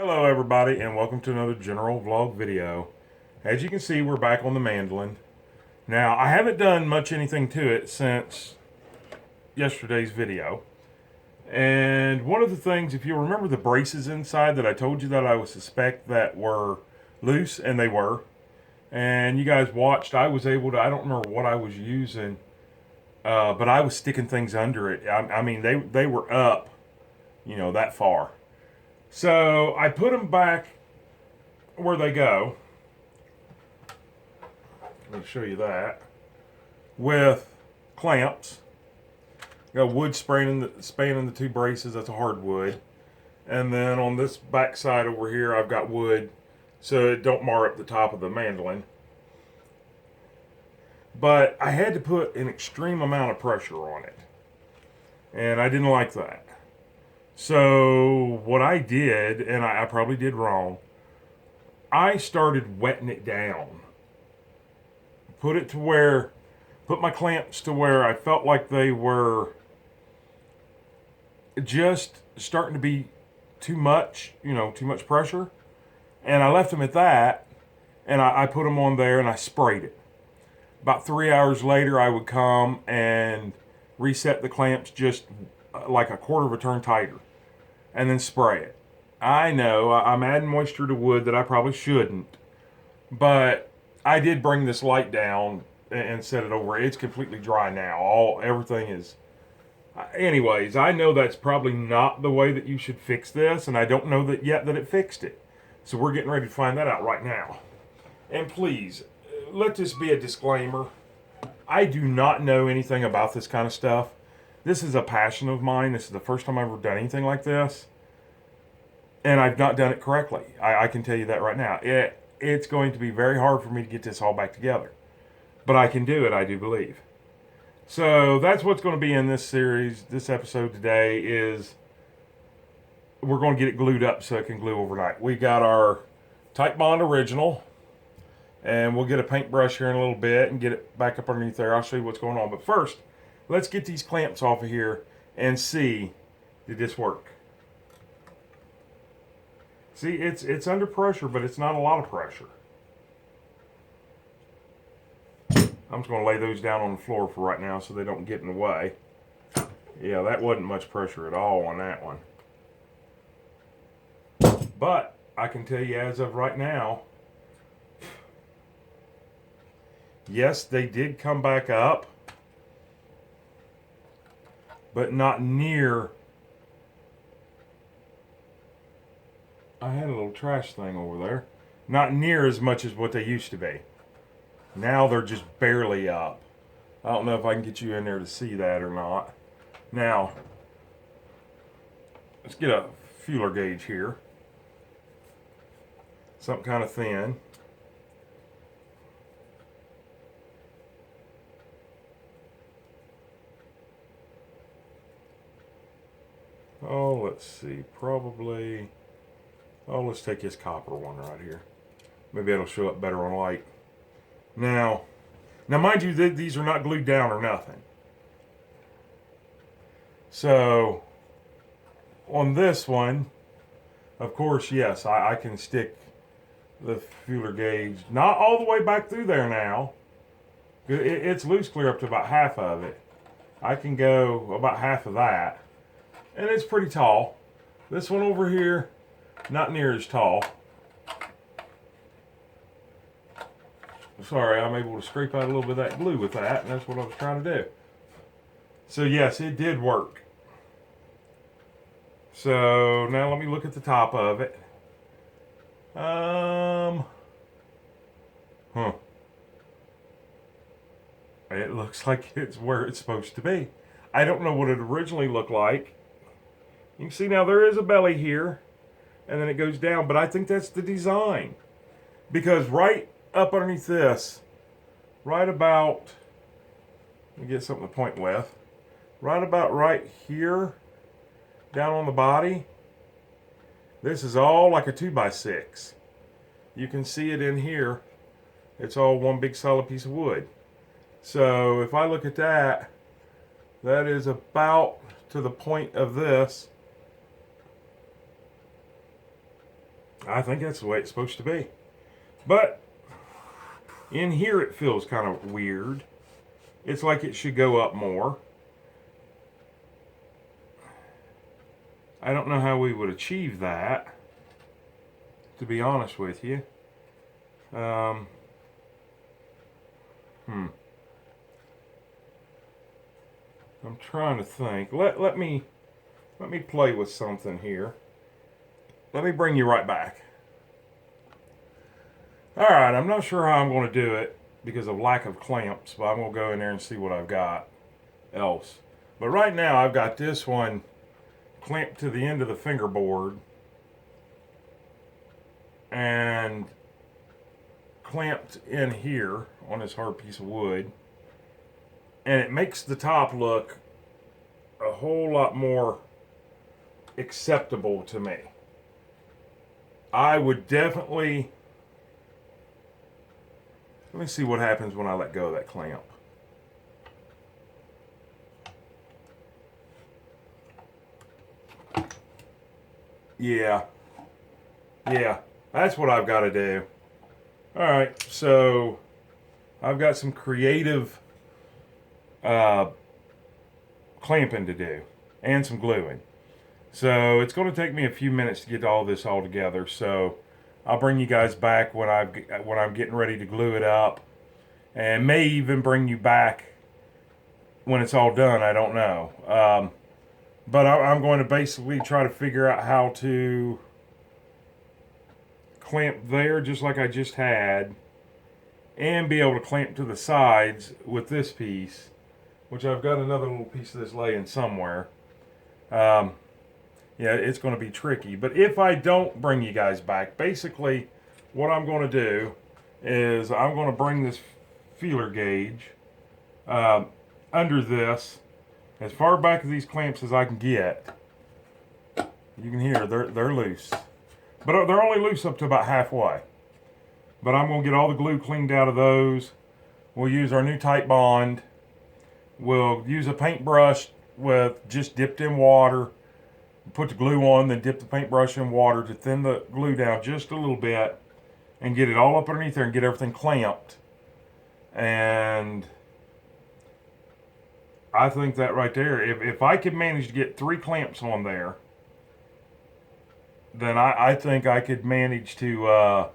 Hello everybody and welcome to another general vlog video. As you can see, we're back on the Mandolin. Now, I haven't done much anything to it since yesterday's video. And one of the things, if you remember the braces inside that I told you that I would suspect that were loose, and they were. And you guys watched, I was able to, I don't remember what I was using, but I was sticking things under it. I mean, they were up, that far. So I put them back where they go. Let me show you that. With clamps. Got wood spanning the two braces. That's a hardwood. And then on this back side over here, I've got wood so it don't mar up the top of the mandolin. But I had to put an extreme amount of pressure on it. And I didn't like that. So what I did, and I probably did wrong, I started wetting it down. Put my clamps to where I felt like they were just starting to be too much pressure. And I left them at that, and I put them on there and I sprayed it. About 3 hours later, I would come and reset the clamps just like a quarter of a turn tighter, and then spray it. I know I'm adding moisture to wood that I probably shouldn't, but I did bring this light down and set it over. It's completely dry now. Everything is. Anyways, I know that's probably not the way that you should fix this, and I don't know that yet that it fixed it. So we're getting ready to find that out right now. And please, let this be a disclaimer. I do not know anything about this kind of stuff. This is a passion of mine. This is the first time I've ever done anything like this. And I've not done it correctly. I can tell you that right now. It's going to be very hard for me to get this all back together. But I can do it, I do believe. So that's what's going to be in this series. This episode today is we're going to get it glued up so it can glue overnight. We got our Type Bond Original. And we'll get a paintbrush here in a little bit and get it back up underneath there. I'll show you what's going on. But first, let's get these clamps off of here and see, did this work? See, it's under pressure, but it's not a lot of pressure. I'm just going to lay those down on the floor for right now so they don't get in the way. Yeah, that wasn't much pressure at all on that one. But I can tell you as of right now, yes, they did come back up, but not near. I had a little trash thing over there. Not near as much as what they used to be. Now they're just barely up. I don't know if I can get you in there to see that or not. Now, let's get a feeler gauge here. Something kind of thin. Oh, let's see, probably, let's take this copper one right here. Maybe it'll show up better on light. Now mind you, these are not glued down or nothing. So, on this one, of course, yes, I can stick the feeler gauge, not all the way back through there now. It's loose clear up to about half of it. I can go about half of that. And it's pretty tall. This one over here, not near as tall. Sorry, I'm able to scrape out a little bit of that glue with that, and that's what I was trying to do. So yes, it did work. So now let me look at the top of it. It looks like it's where it's supposed to be. I don't know what it originally looked like. You can see now there is a belly here, and then it goes down, but I think that's the design. Because right up underneath this, right about, let me get something to point with, right about right here, down on the body, this is all like a 2x6. You can see it in here. It's all one big solid piece of wood. So if I look at that, that is about to the point of this. I think that's the way it's supposed to be. But in here it feels kind of weird. It's like it should go up more. I don't know how we would achieve that, to be honest with you. I'm trying to think. Let me play with something here. Let me bring you right back. All right, I'm not sure how I'm going to do it because of lack of clamps, but I'm going to go in there and see what I've got else. But right now I've got this one clamped to the end of the fingerboard and clamped in here on this hard piece of wood, and it makes the top look a whole lot more acceptable to me. I would definitely, let me see what happens when I let go of that clamp. Yeah, that's what I've got to do. All right, so I've got some creative clamping to do and some gluing. So it's going to take me a few minutes to get all this all together. So I'll bring you guys back when I'm getting ready to glue it up, and may even bring you back when it's all done. I don't know. But I'm going to basically try to figure out how to clamp there just like I just had, and be able to clamp to the sides with this piece, which I've got another little piece of this laying somewhere. Yeah, it's going to be tricky. But if I don't bring you guys back, basically what I'm going to do is I'm going to bring this feeler gauge under this as far back of these clamps as I can get. You can hear they're loose, but they're only loose up to about halfway. But I'm going to get all the glue cleaned out of those. We'll use our new tight bond. We'll use a paintbrush with just dipped in water. Put the glue on, then dip the paintbrush in water to thin the glue down just a little bit and get it all up underneath there and get everything clamped. And I think that right there, if I could manage to get 3 clamps on there, then I think I could manage to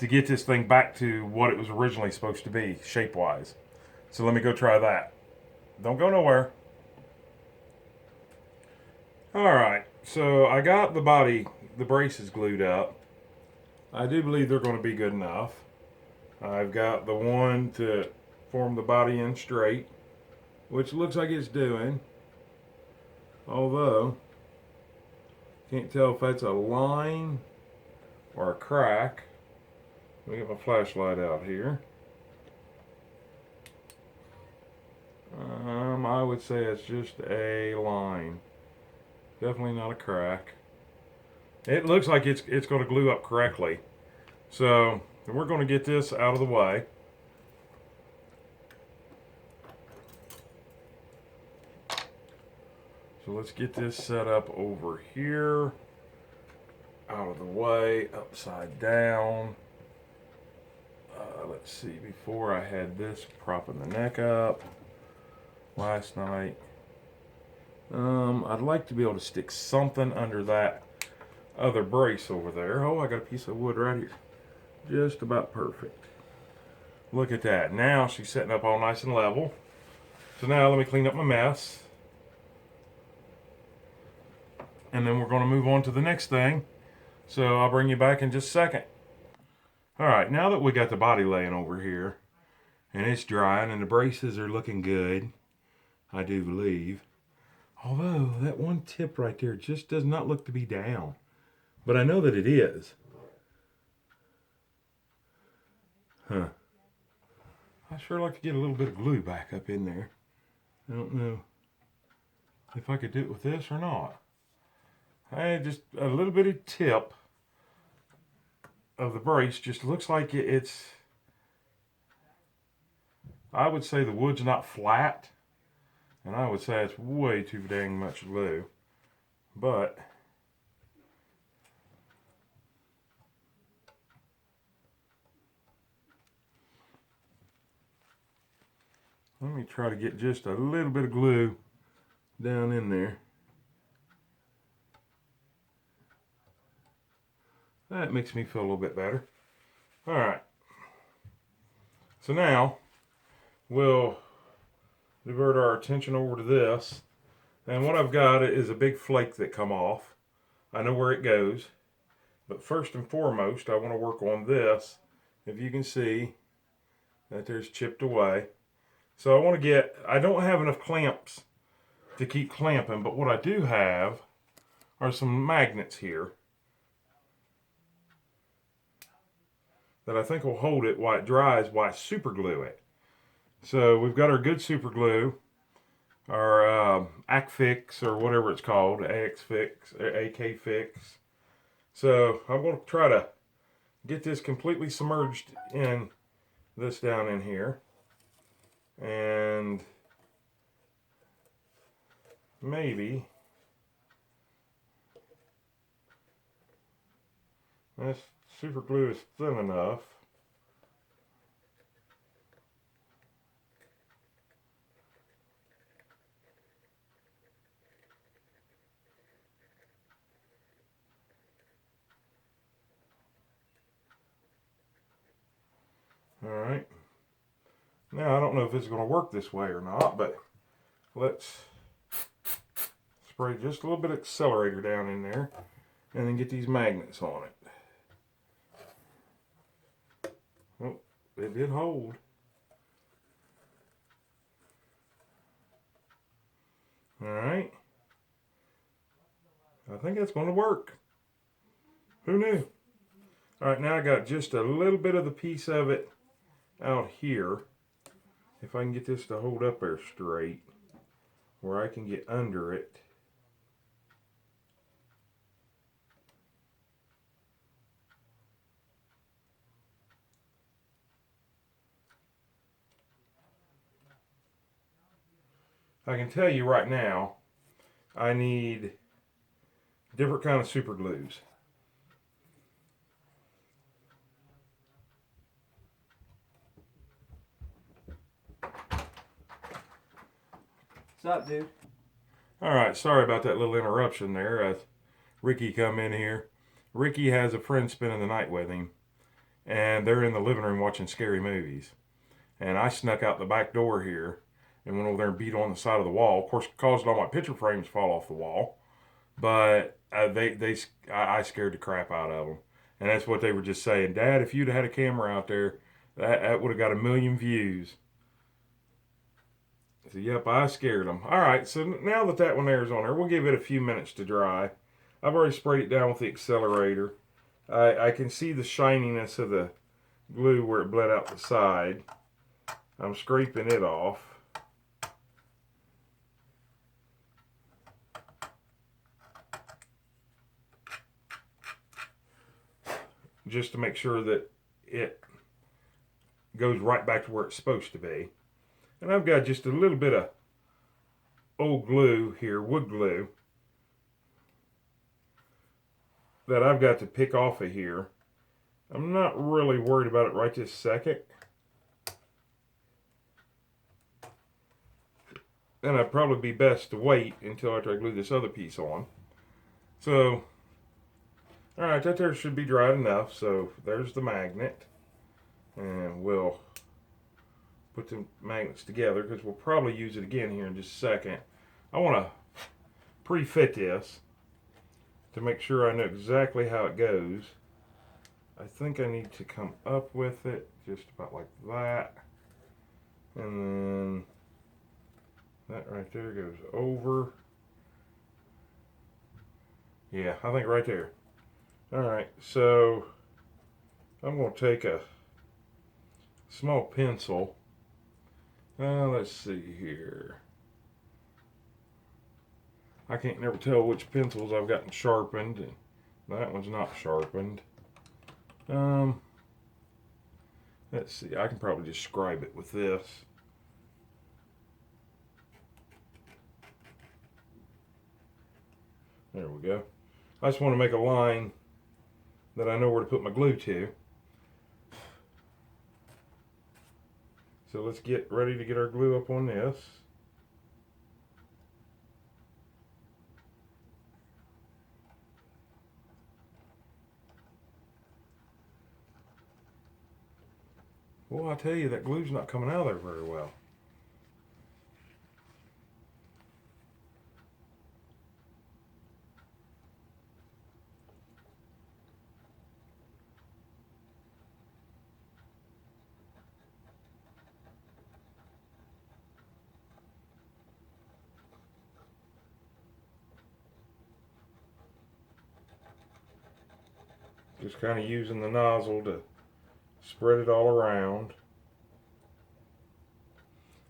get this thing back to what it was originally supposed to be, shape-wise. So let me go try that. Don't go nowhere. Alright, so I got the braces glued up. I do believe they're going to be good enough. I've got the one to form the body in straight, which looks like it's doing. Although, can't tell if that's a line or a crack. Let me get my flashlight out here. I would say it's just a line. Definitely not a crack. It looks like it's going to glue up correctly. So we're going to get this out of the way. So let's get this set up over here. Out of the way, upside down. Let's see, before I had this propping the neck up last night. I'd like to be able to stick something under that other brace over there. Oh, I got a piece of wood right here. Just about perfect. Look at that. Now she's setting up all nice and level. So now let me clean up my mess. And then we're going to move on to the next thing. So I'll bring you back in just a second. Alright, now that we got the body laying over here, and it's drying, and the braces are looking good, I do believe. Although, that one tip right there just does not look to be down. But I know that it is. Huh. I sure like to get a little bit of glue back up in there. I don't know if I could do it with this or not. Just a little bit of tip of the brace just looks like it's, I would say the wood's not flat, and I would say it's way too dang much glue, but Let me try to get just a little bit of glue down in there. That makes me feel a little bit better. All right. So now we'll divert our attention over to this. And what I've got is a big flake that come off. I know where it goes. But first and foremost, I want to work on this. If you can see that there's chipped away. So I want to get, I don't have enough clamps to keep clamping, but what I do have are some magnets here that I think will hold it while it dries, while I super glue it. So we've got our good super glue, our ACFix or whatever it's called, AXFix, AK Fix. So I'm going to try to get this completely submerged in this down in here. And maybe this super glue is thin enough. All right. Now I don't know if it's going to work this way or not, but let's spray just a little bit of accelerator down in there and then get these magnets on it. Oh, it did hold. All right. I think that's going to work. Who knew? All right, now I got just a little bit of the piece of it out here. If I can get this to hold up there straight, where I can get under it. I can tell you right now, I need different kind of super glues. What's up, dude? All right, sorry about that little interruption there. Ricky come in here. Ricky has a friend spending the night with him, and they're in the living room watching scary movies. And I snuck out the back door here and went over there and beat on the side of the wall. Of course, caused all my picture frames to fall off the wall. But I scared the crap out of them. And that's what they were just saying. Dad, if you'd had a camera out there, that would have got 1 million views. So, yep, I scared them. All right, so now that one there is on there, we'll give it a few minutes to dry. I've already sprayed it down with the accelerator. I can see the shininess of the glue where it bled out the side. I'm scraping it off. Just to make sure that it goes right back to where it's supposed to be. And I've got just a little bit of old glue here, wood glue, that I've got to pick off of here. I'm not really worried about it right this second. And I'd probably be best to wait until after I glue this other piece on. So, alright, that there should be dried enough. So there's the magnet. And we'll put the magnets together because we'll probably use it again here in just a second. I want to pre-fit this to make sure I know exactly how it goes. I think I need to come up with it just about like that. And then that right there goes over. Yeah, I think right there. Alright, so I'm going to take a small pencil. Let's see here. I can't never tell which pencils I've gotten sharpened. And that one's not sharpened. Let's see. I can probably just scribe it with this. There we go. I just want to make a line that I know where to put my glue to. So let's get ready to get our glue up on this. Well, I tell you, that glue's not coming out of there very well. Just kind of using the nozzle to spread it all around.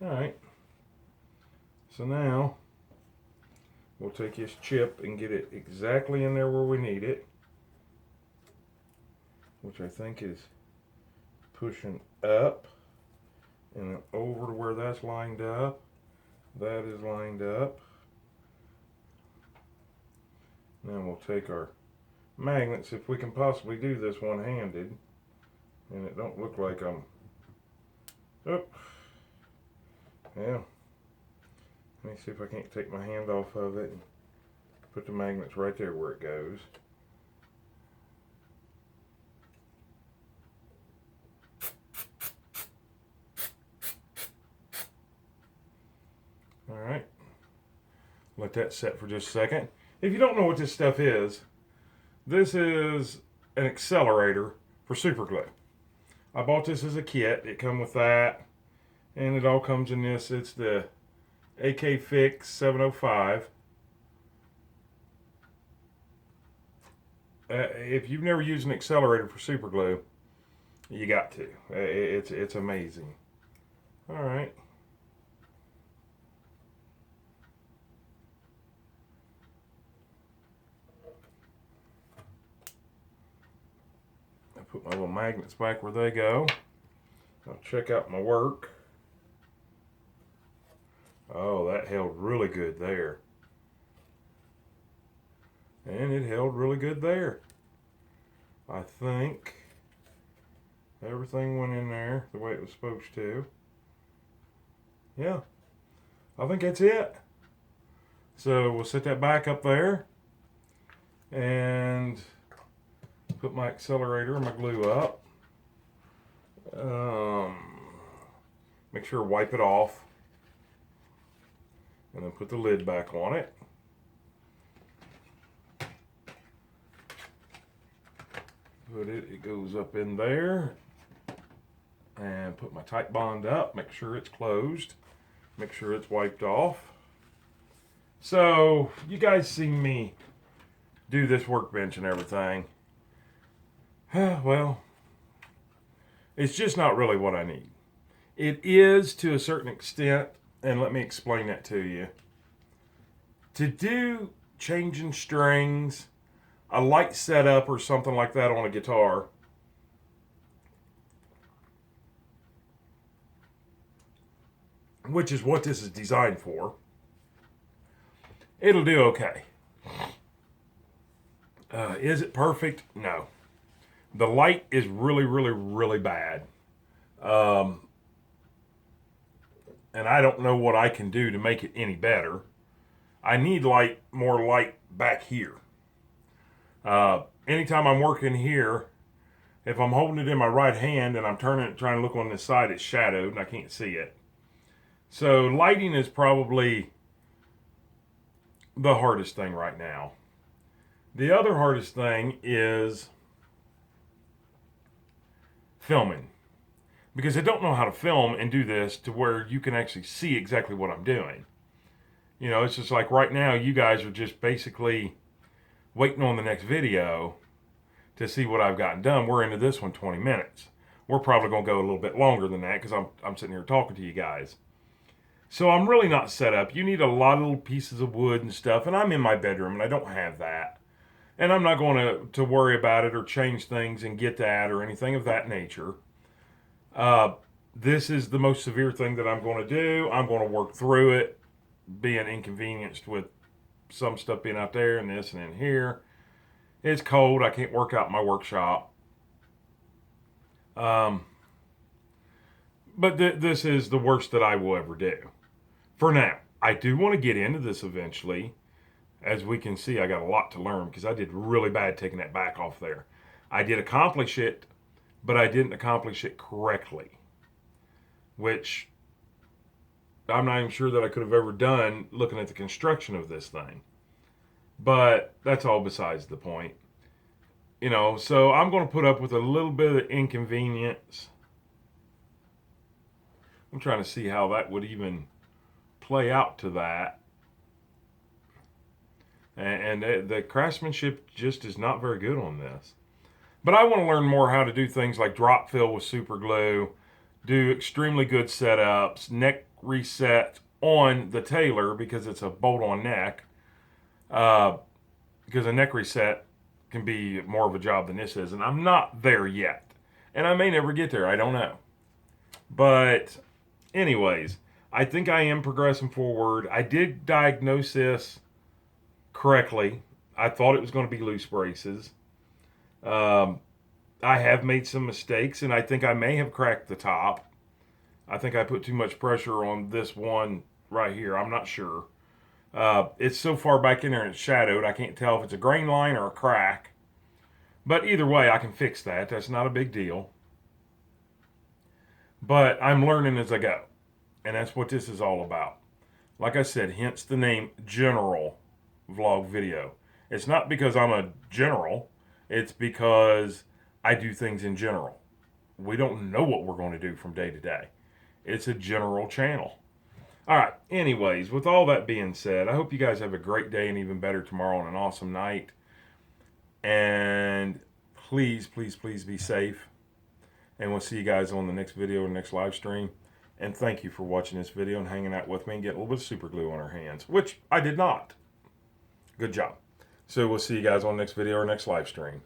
Alright, so now we'll take this chip and get it exactly in there where we need it, which I think is pushing up and then over to where that's lined up. That is lined up. Then we'll take our magnets, if we can possibly do this one-handed, and it don't look like I'm, oh, yeah, let me see if I can't take my hand off of it and put the magnets right there where it goes. Alright, let that set for just a second. If you don't know what this stuff is, this is an accelerator for super glue. I bought this as a kit. It comes with that, and it all comes in this. It's the AK Fix 705. If you've never used an accelerator for super glue, you got to. It's amazing. All right. I put my little magnets back where they go. I'll check out my work. Oh, that held really good there. And it held really good there. I think everything went in there the way it was supposed to. Yeah, I think that's it. So we'll set that back up there and put my accelerator and my glue up. Make sure to wipe it off and then put the lid back on it. It goes up in there, and put my tight bond up, make sure it's closed, make sure it's wiped off. So you guys see me do this workbench and everything. Well, it's just not really what I need. It is to a certain extent, and let me explain that to you. To do changing strings, a light setup or something like that on a guitar, which is what this is designed for, it'll do okay. Is it perfect? No. The light is really, really, really bad. And I don't know what I can do to make it any better. I need more light back here. Anytime I'm working here, if I'm holding it in my right hand and I'm turning it, trying to look on this side, it's shadowed and I can't see it. So lighting is probably the hardest thing right now. The other hardest thing is filming, because I don't know how to film and do this to where you can actually see exactly what I'm doing. You know, it's just like right now, you guys are just basically waiting on the next video to see what I've gotten done. We're into this one 20 minutes. We're probably going to go a little bit longer than that because I'm sitting here talking to you guys. So I'm really not set up. You need a lot of little pieces of wood and stuff, and I'm in my bedroom and I don't have that. And I'm not going to worry about it or change things and get that or anything of that nature. This is the most severe thing that I'm going to do. I'm going to work through it, being inconvenienced with some stuff being out there and this and in here. It's cold. I can't work out in my workshop. But this is the worst that I will ever do. For now, I do want to get into this eventually. As we can see, I got a lot to learn because I did really bad taking that back off there. I did accomplish it, but I didn't accomplish it correctly, which I'm not even sure that I could have ever done looking at the construction of this thing. But that's all besides the point. You know, so I'm going to put up with a little bit of inconvenience. I'm trying to see how that would even play out to that. And the craftsmanship just is not very good on this. But I want to learn more how to do things like drop fill with super glue, do extremely good setups, neck reset on the tailor because it's a bolt-on neck. Because a neck reset can be more of a job than this is, and I'm not there yet. And I may never get there, I don't know. But anyways, I think I am progressing forward. I did diagnose this correctly. I thought it was going to be loose braces. I have made some mistakes, and I think I may have cracked the top. I think I put too much pressure on this one right here. I'm not sure. It's so far back in there and it's shadowed, I can't tell if it's a grain line or a crack. But either way, I can fix that. That's not a big deal. But I'm learning as I go. And that's what this is all about. Like I said, hence the name General Vlog Video. It's not because I'm a general. It's because I do things in general. We don't know what we're going to do from day to day. It's a general channel. All right. Anyways, with all that being said, I hope you guys have a great day and even better tomorrow and an awesome night. And please, please, please be safe. And we'll see you guys on the next video or next live stream. And thank you for watching this video and hanging out with me and getting a little bit of super glue on our hands, which I did not. Good job. So we'll see you guys on the next video or next live stream.